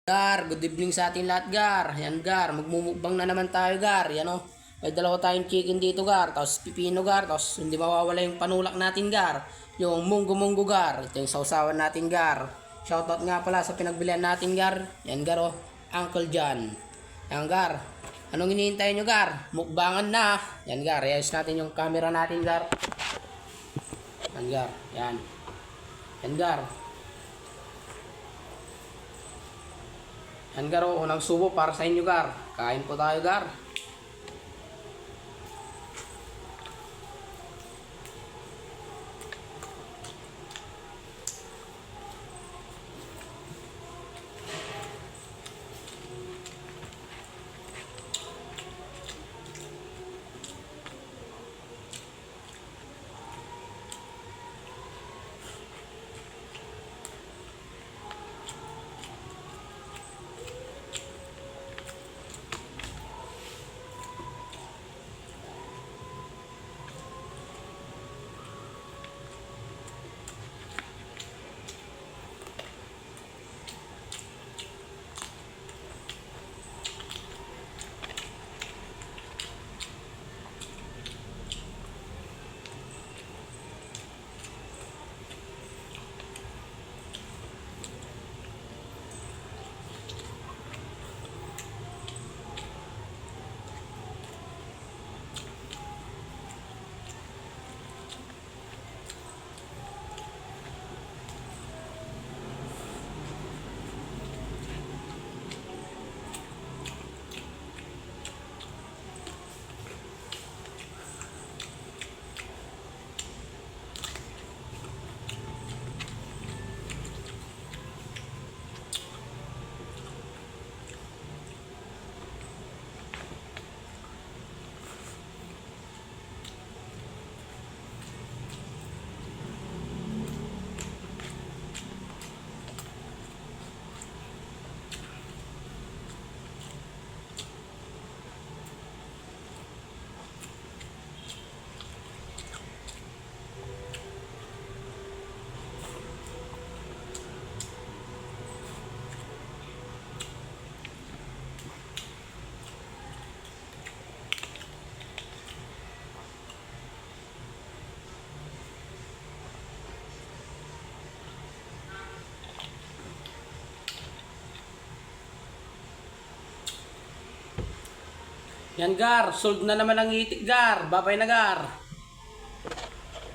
Gar, good evening sa ating lahat, Gar. Yan, Gar, magmumukbang na naman tayo, Gar. Yan, oh. May dalawa tayong chicken dito, Gar. Tapos pipino, Gar. Tapos hindi mawawala yung panulak natin, Gar. Yung munggo-munggo, Gar. Ito yung sausawan natin, Gar. Shoutout nga pala sa pinagbilian natin, Gar. Yan, Gar, oh. Uncle John. Yan, Gar. Anong hinihintay nyo, Gar? Mukbangan na. Yan, Gar. Ayos natin yung camera natin, Gar. Yan, Gar. Yan. Yan, Gar. Yan, Gar, oh, unang subo para sa inyo, Gar. Kain po tayo, Gar. Yan, Gar. Sold na naman ang itik, Gar. Babay na, Gar.